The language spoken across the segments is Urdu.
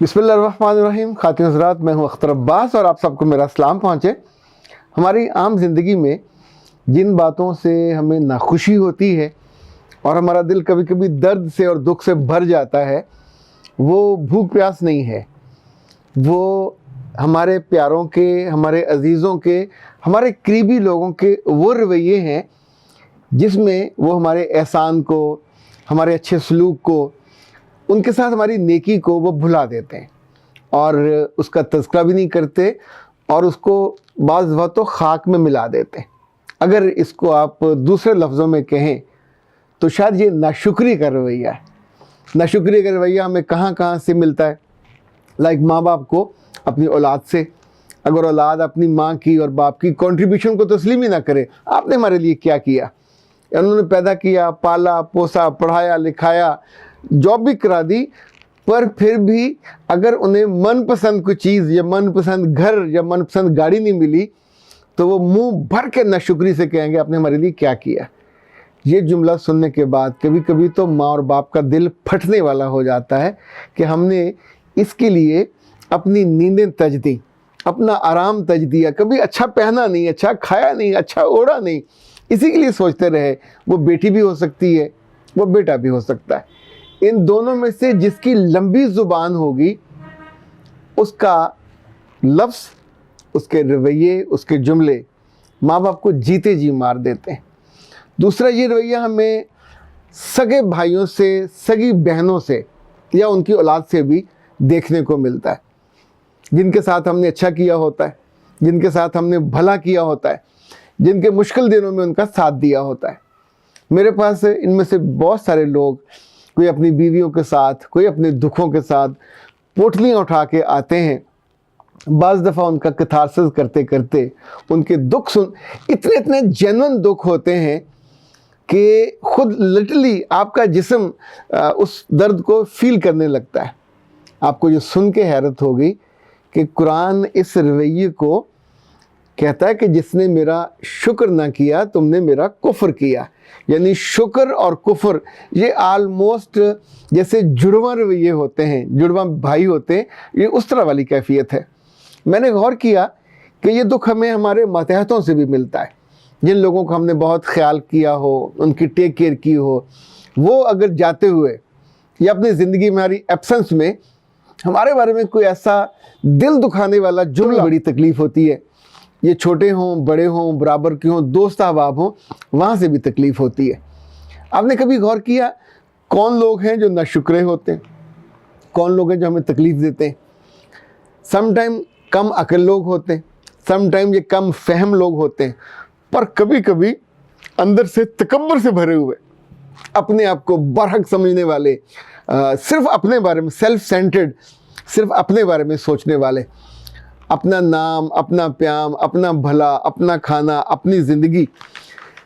بسم اللہ الرحمن الرحیم. خواتین حضرات، میں ہوں اختر عباس اور آپ سب کو میرا سلام پہنچے. ہماری عام زندگی میں جن باتوں سے ہمیں ناخوشی ہوتی ہے اور ہمارا دل کبھی کبھی درد سے اور دکھ سے بھر جاتا ہے، وہ بھوک پیاس نہیں ہے، وہ ہمارے پیاروں کے، ہمارے عزیزوں کے، ہمارے قریبی لوگوں کے وہ رویے ہیں جس میں وہ ہمارے احسان کو، ہمارے اچھے سلوک کو، ان کے ساتھ ہماری نیکی کو وہ بھلا دیتے ہیں اور اس کا تذکرہ بھی نہیں کرتے اور اس کو بعض وقت تو خاک میں ملا دیتے ہیں. اگر اس کو آپ دوسرے لفظوں میں کہیں تو شاید یہ ناشکری کا رویہ ہے. ناشکری کا رویہ ہمیں کہاں کہاں سے ملتا ہے؟ لائک ماں باپ کو اپنی اولاد سے. اگر اولاد اپنی ماں کی اور باپ کی کنٹریبیوشن کو تسلیم ہی نہ کرے، آپ نے ہمارے لیے کیا کیا؟ انہوں نے پیدا کیا، پالا پوسا، پڑھایا لکھایا، جاب بھی کرا دی، پر پھر بھی اگر انہیں من پسند کوئی چیز یا من پسند گھر یا من پسند گاڑی نہیں ملی تو وہ منہ بھر کے ناشکری سے کہیں گے آپ نے ہمارے لیے کیا کیا. یہ جملہ سننے کے بعد کبھی کبھی تو ماں اور باپ کا دل پھٹنے والا ہو جاتا ہے کہ ہم نے اس کے لیے اپنی نیندیں تج دیں، اپنا آرام تج دیا، کبھی اچھا پہنا نہیں، اچھا کھایا نہیں، اچھا اوڑھا نہیں، اسی کے لیے سوچتے رہے. وہ بیٹی بھی ہو سکتی ہے، وہ بیٹا بھی ہو سکتا ہے. ان دونوں میں سے جس کی لمبی زبان ہوگی اس کا لفظ، اس کے رویے، اس کے جملے ماں باپ کو جیتے جی مار دیتے ہیں. دوسرا یہ رویہ ہمیں سگے بھائیوں سے، سگی بہنوں سے یا ان کی اولاد سے بھی دیکھنے کو ملتا ہے، جن کے ساتھ ہم نے اچھا کیا ہوتا ہے، جن کے ساتھ ہم نے بھلا کیا ہوتا ہے، جن کے مشکل دنوں میں ان کا ساتھ دیا ہوتا ہے. میرے پاس ان میں سے بہت سارے لوگ، کوئی اپنی بیویوں کے ساتھ، کوئی اپنے دکھوں کے ساتھ پوٹلیاں اٹھا کے آتے ہیں. بعض دفعہ ان کا کتھارسس کرتے کرتے ان کے دکھ سن اتنے جینون دکھ ہوتے ہیں کہ خود لٹرلی آپ کا جسم اس درد کو فیل کرنے لگتا ہے. آپ کو یہ سن کے حیرت ہوگی کہ قرآن اس رویے کو کہتا ہے کہ جس نے میرا شکر نہ کیا تم نے میرا کفر کیا. یعنی شکر اور کفر یہ آلموسٹ جیسے جڑواں رویے ہوتے ہیں، جڑواں بھائی ہوتے ہیں، یہ اس طرح والی کیفیت ہے. میں نے غور کیا کہ یہ دکھ ہمیں ہمارے ماتحتوں سے بھی ملتا ہے. جن لوگوں کو ہم نے بہت خیال کیا ہو، ان کی ٹیک کیئر کی ہو، وہ اگر جاتے ہوئے یا اپنی زندگی میں ہماری ایبسنس میں ہمارے بارے میں کوئی ایسا دل دکھانے والا جملہ، بڑی تکلیف ہوتی ہے. یہ چھوٹے ہوں، بڑے ہوں، برابر کے ہوں، دوست احباب ہوں، وہاں سے بھی تکلیف ہوتی ہے. آپ نے کبھی غور کیا کون لوگ ہیں جو ناشکرے ہوتے ہیں؟ کون لوگ ہیں جو ہمیں تکلیف دیتے ہیں؟ سم ٹائم کم عقل لوگ ہوتے ہیں، سم ٹائم یہ کم فہم لوگ ہوتے ہیں، پر کبھی کبھی اندر سے تکبر سے بھرے ہوئے، اپنے آپ کو برحق سمجھنے والے، صرف اپنے بارے میں سیلف سینٹرڈ، صرف اپنے بارے میں سوچنے والے، اپنا نام، اپنا پیام، اپنا بھلا، اپنا کھانا، اپنی زندگی.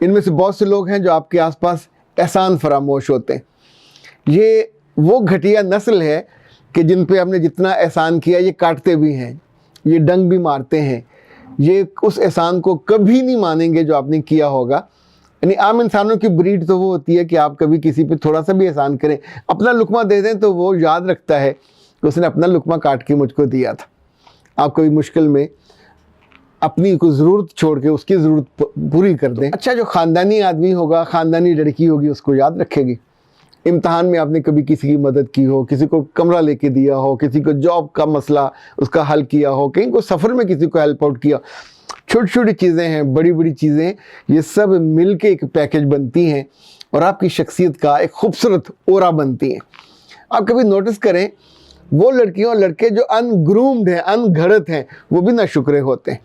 ان میں سے بہت سے لوگ ہیں جو آپ کے آس پاس احسان فراموش ہوتے ہیں. یہ وہ گھٹیا نسل ہے کہ جن پہ ہم نے جتنا احسان کیا یہ کاٹتے بھی ہیں، یہ ڈنگ بھی مارتے ہیں، یہ اس احسان کو کبھی نہیں مانیں گے جو آپ نے کیا ہوگا. یعنی عام انسانوں کی بریڈ تو وہ ہوتی ہے کہ آپ کبھی کسی پہ تھوڑا سا بھی احسان کریں، اپنا لقمہ دے دیں تو وہ یاد رکھتا ہے کہ اس نے اپنا لقمہ کاٹ کے مجھ کو دیا تھا. آپ کبھی مشکل میں اپنی کوئی ضرورت چھوڑ کے اس کی ضرورت پوری کر دیں. اچھا، جو خاندانی آدمی ہوگا، خاندانی لڑکی ہوگی، اس کو یاد رکھے گی. امتحان میں آپ نے کبھی کسی کی مدد کی ہو، کسی کو کمرہ لے کے دیا ہو، کسی کو جاب کا مسئلہ اس کا حل کیا ہو، کہیں کو سفر میں کسی کو ہیلپ آؤٹ کیا. چھوٹی چھوٹی چیزیں ہیں، بڑی بڑی چیزیں، یہ سب مل کے ایک پیکج بنتی ہیں اور آپ کی شخصیت کا ایک خوبصورت اورا بنتی ہیں. آپ کبھی نوٹس کریں وہ لڑکیاں اور لڑکے جو ان گرومڈ ہیں، ان گھڑت ہیں، وہ بھی ناشکرے ہوتے ہیں.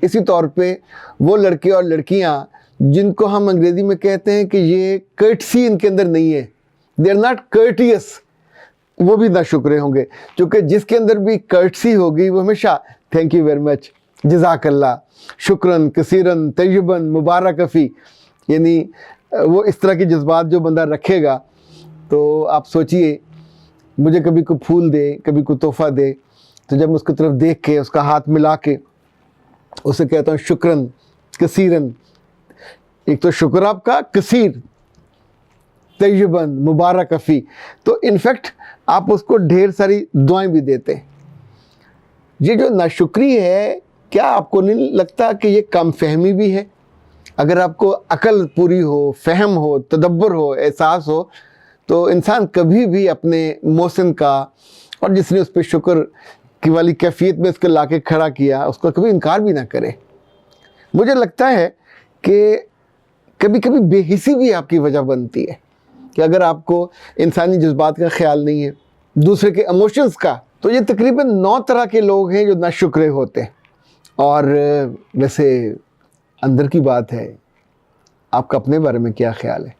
اسی طور پہ وہ لڑکے اور لڑکیاں جن کو ہم انگریزی میں کہتے ہیں کہ یہ کرٹسی ان کے اندر نہیں ہے، دے آر ناٹ کرٹیس، وہ بھی ناشکرے ہوں گے. کیونکہ جس کے اندر بھی کرٹسی ہوگی وہ ہمیشہ تھینک یو ویری مچ، جزاک اللہ، شکراً کثیراً، طیباً، مبارک فی، یعنی وہ اس طرح کی جذبات جو بندہ رکھے گا تو آپ سوچئے مجھے کبھی کوئی پھول دے، کبھی کوئی تحفہ دے تو جب میں اس کی طرف دیکھ کے اس کا ہاتھ ملا کے اسے کہتا ہوں شکراً کثیراً، ایک تو شکر آپ کا، کثیر، طیباً، مبارک فی. تو انفیکٹ آپ اس کو ڈھیر ساری دعائیں بھی دیتے ہیں۔ یہ جو ناشکری ہے، کیا آپ کو نہیں لگتا کہ یہ کم فہمی بھی ہے؟ اگر آپ کو عقل پوری ہو، فہم ہو، تدبر ہو، احساس ہو، تو انسان کبھی بھی اپنے محسن کا اور جس نے اس پہ شکر کی والی کیفیت میں اس کو لا کے کھڑا کیا، اس کو کبھی انکار بھی نہ کرے۔ مجھے لگتا ہے کہ کبھی کبھی بے حسی بھی آپ کی وجہ بنتی ہے، کہ اگر آپ کو انسانی جذبات کا خیال نہیں ہے، دوسرے کے ایموشنز کا، تو یہ تقریباً 9 طرح کے لوگ ہیں جو ناشکرے ہوتے ہیں۔ اور ویسے اندر کی بات ہے، آپ کا اپنے بارے میں کیا خیال ہے؟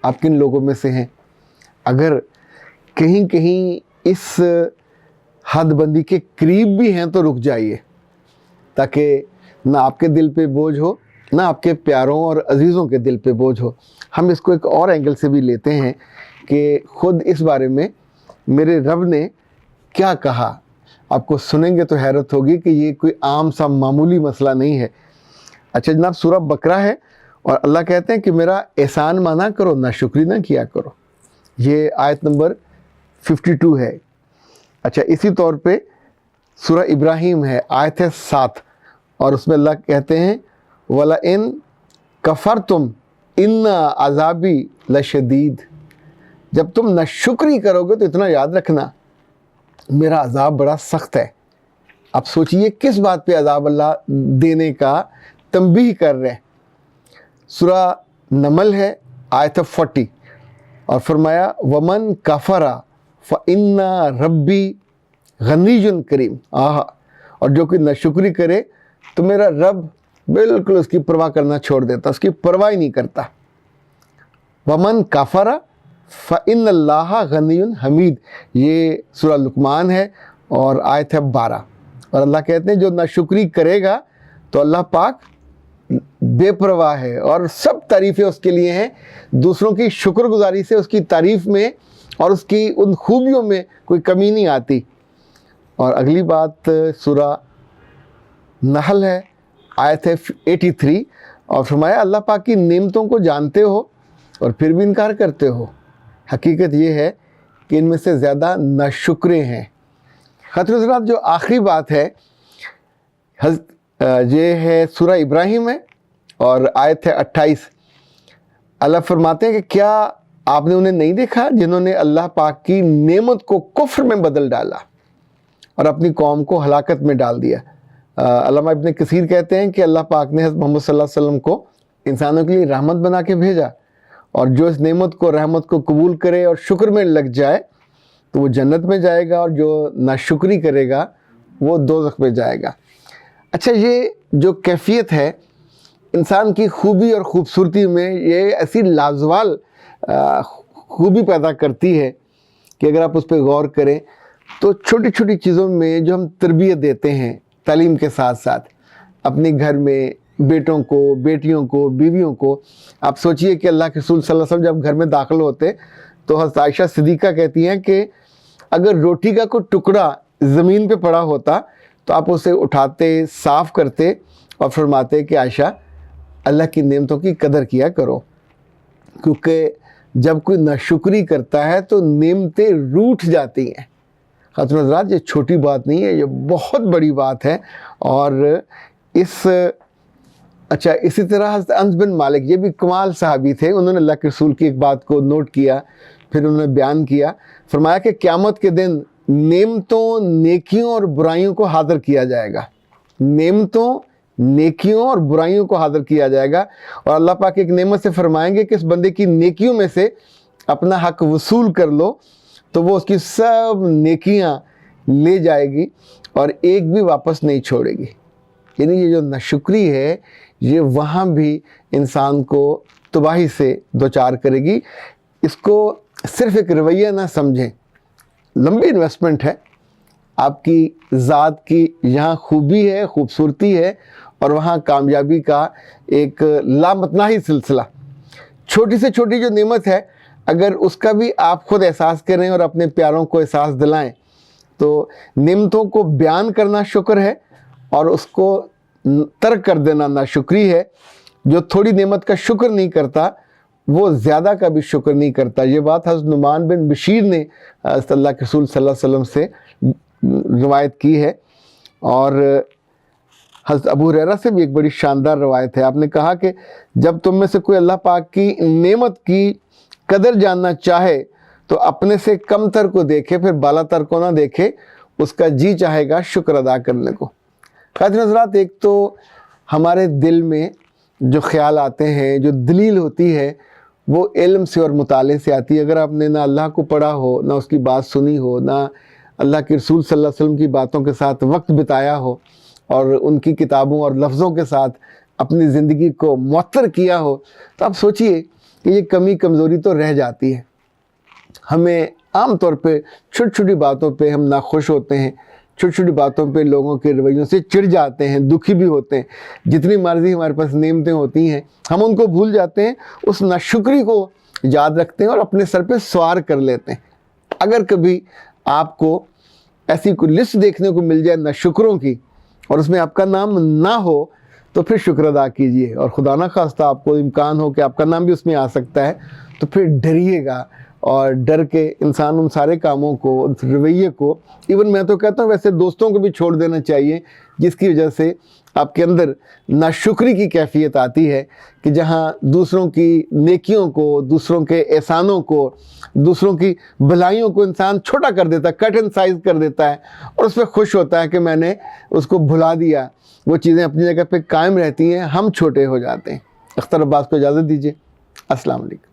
آپ کن لوگوں میں سے ہیں؟ اگر کہیں کہیں اس حد بندی کے قریب بھی ہیں تو رک جائیے، تاکہ نہ آپ کے دل پہ بوجھ ہو، نہ آپ کے پیاروں اور عزیزوں کے دل پہ بوجھ ہو۔ ہم اس کو ایک اور اینگل سے بھی لیتے ہیں کہ خود اس بارے میں میرے رب نے کیا کہا۔ آپ کو سنیں گے تو حیرت ہوگی کہ یہ کوئی عام سا معمولی مسئلہ نہیں ہے۔ اچھا جناب، سورہ بقرہ ہے اور اللہ کہتے ہیں کہ میرا احسان مانا کرو، ناشکری نہ کیا کرو۔ یہ آیت نمبر 52 ہے۔ اچھا اسی طور پہ سورہ ابراہیم ہے، آیت ہے 7، اور اس میں اللہ کہتے ہیں وَلَئِن كَفَرْتُمْ إِنَّ عَذَابِي لَشَدِيدٌ۔ جب تم ناشکری کرو گے تو اتنا یاد رکھنا میرا عذاب بڑا سخت ہے۔ اب سوچئے کس بات پہ عذاب اللہ دینے کا تنبیہ کر رہے ہیں۔ سورہ نمل ہے، آیت 40، اور فرمایا وَمَن كَفَرَ فَإِنَّ رَبِّي غَنِيٌّ كَرِيمٌ۔ اور جو کوئی ناشکری کرے تو میرا رب بالکل اس کی پرواہ کرنا چھوڑ دیتا، اس کی پرواہ ہی نہیں کرتا۔ وَمَن كَفَرَ فَإِنَّ اللَّهَ غَنِيٌّ حَمِيدٌ، یہ سورہ لقمان ہے اور آیت ہے 12۔ اور اللہ کہتے ہیں جو ناشکری کرے گا تو اللہ پاک بے پرواہ ہے، اور سب تعریفیں اس کے لیے ہیں۔ دوسروں کی شکر گزاری سے اس کی تعریف میں اور اس کی ان خوبیوں میں کوئی کمی نہیں آتی۔ اور اگلی بات سورہ نحل ہے، آیت ہے 83، اور فرمایا اللہ پاک کی نعمتوں کو جانتے ہو اور پھر بھی انکار کرتے ہو۔ حقیقت یہ ہے کہ ان میں سے زیادہ ناشکرے ہیں۔ خاطر حضرات، جو آخری بات ہے یہ ہے سورہ ابراہیم ہے اور آیت ہے 28۔ اللہ فرماتے ہیں کہ کیا آپ نے انہیں نہیں دیکھا جنہوں نے اللہ پاک کی نعمت کو کفر میں بدل ڈالا اور اپنی قوم کو ہلاکت میں ڈال دیا۔ علامہ ابن کثیر کہتے ہیں کہ اللہ پاک نے حضرت محمد صلی اللہ علیہ وسلم کو انسانوں کے لیے رحمت بنا کے بھیجا، اور جو اس نعمت کو، رحمت کو قبول کرے اور شکر میں لگ جائے تو وہ جنت میں جائے گا، اور جو ناشکری کرے گا وہ دوزخ میں جائے گا۔ اچھا، یہ جو کیفیت ہے انسان کی خوبی اور خوبصورتی میں، یہ ایسی لازوال خوبی پیدا کرتی ہے کہ اگر آپ اس پہ غور کریں تو چھوٹی چھوٹی چیزوں میں جو ہم تربیت دیتے ہیں تعلیم کے ساتھ ساتھ اپنے گھر میں، بیٹوں کو، بیٹیوں کو، بیویوں کو، آپ سوچئے کہ اللہ کے رسول صلی اللہ علیہ وسلم جب گھر میں داخل ہوتے تو حضرت عائشہ صدیقہ کہتی ہیں کہ اگر روٹی کا کوئی ٹکڑا زمین پہ پڑا ہوتا تو آپ اسے اٹھاتے، صاف کرتے اور فرماتے کہ عائشہ اللہ کی نعمتوں کی قدر کیا کرو، کیونکہ جب کوئی ناشکری کرتا ہے تو نعمتیں روٹھ جاتی ہیں۔ خاتون حضرات، یہ چھوٹی بات نہیں ہے، یہ بہت بڑی بات ہے۔ اور اسی طرح حضرت انس بن مالک، یہ بھی کمال صحابی تھے، انہوں نے اللہ کے رسول کی ایک بات کو نوٹ کیا، پھر انہوں نے بیان کیا، فرمایا کہ قیامت کے دن نعمتوں، نیکیوں اور برائیوں کو حاضر کیا جائے گا۔ نعمتوں، نیکیوں اور برائیوں کو حاضر کیا جائے گا، اور اللہ پاک ایک نعمت سے فرمائیں گے کہ اس بندے کی نیکیوں میں سے اپنا حق وصول کر لو، تو وہ اس کی سب نیکیاں لے جائے گی اور ایک بھی واپس نہیں چھوڑے گی۔ یعنی یہ جو ناشکری ہے یہ وہاں بھی انسان کو تباہی سے دوچار کرے گی۔ اس کو صرف ایک رویہ نہ سمجھیں، لمبی انویسٹمنٹ ہے۔ آپ کی ذات کی یہاں خوبی ہے، خوبصورتی ہے، اور وہاں کامیابی کا ایک لامتناہی سلسلہ۔ چھوٹی سے چھوٹی جو نعمت ہے، اگر اس کا بھی آپ خود احساس کریں اور اپنے پیاروں کو احساس دلائیں تو نعمتوں کو بیان کرنا شکر ہے، اور اس کو ترک کر دینا ناشکری ہے۔ جو تھوڑی نعمت کا شکر نہیں کرتا وہ زیادہ کا بھی شکر نہیں کرتا۔ یہ بات حضرت نعمان بن بشیر نے حضرت اللہ کے رسول صلی اللہ علیہ وسلم سے روایت کی ہے، اور حضرت ابو ہریرہ سے بھی ایک بڑی شاندار روایت ہے۔ آپ نے کہا کہ جب تم میں سے کوئی اللہ پاک کی نعمت کی قدر جاننا چاہے تو اپنے سے کم تر کو دیکھے، پھر بالا تر کو نہ دیکھے، اس کا جی چاہے گا شکر ادا کرنے کو۔ خاتون حضرات، ایک تو ہمارے دل میں جو خیال آتے ہیں، جو دلیل ہوتی ہے، وہ علم سے اور مطالعے سے آتی ہے۔ اگر آپ نے نہ اللہ کو پڑھا ہو، نہ اس کی بات سنی ہو، نہ اللہ کے رسول صلی اللہ علیہ وسلم کی باتوں کے ساتھ وقت بتایا ہو، اور ان کی کتابوں اور لفظوں کے ساتھ اپنی زندگی کو معطر کیا ہو، تو آپ سوچئے کہ یہ کمی کمزوری تو رہ جاتی ہے۔ ہمیں عام طور پہ چھوٹی چھوٹی باتوں پہ ہم ناخوش ہوتے ہیں، چھوٹی چھوٹی باتوں پہ لوگوں کے رویوں سے چڑ جاتے ہیں، دکھی بھی ہوتے ہیں۔ جتنی مرضی ہمارے پاس نعمتیں ہوتی ہیں، ہم ان کو بھول جاتے ہیں، اس ناشکری کو یاد رکھتے ہیں اور اپنے سر پہ سوار کر لیتے ہیں۔ اگر کبھی آپ کو ایسی کوئی لسٹ دیکھنے کو مل جائے ناشکروں کی، اور اس میں آپ کا نام نہ ہو، تو پھر شکر ادا کیجئے، اور خدا نہ خواستہ آپ کو امکان ہو کہ آپ کا نام بھی اس میں آ سکتا ہے، تو پھر ڈریے گا، اور ڈر کے انسان ان سارے کاموں کو، اس رویے کو، ایون میں تو کہتا ہوں ویسے دوستوں کو بھی چھوڑ دینا چاہیے، جس کی وجہ سے آپ کے اندر ناشکری کی کیفیت آتی ہے، کہ جہاں دوسروں کی نیکیوں کو، دوسروں کے احسانوں کو، دوسروں کی بھلائیوں کو انسان چھوٹا کر دیتا ہے، کٹ اینڈ سائز کر دیتا ہے، اور اس پہ خوش ہوتا ہے کہ میں نے اس کو بھلا دیا۔ وہ چیزیں اپنی جگہ پہ قائم رہتی ہیں، ہم چھوٹے ہو جاتے ہیں۔ اختر عباس کو اجازت دیجیے۔ السلام علیکم۔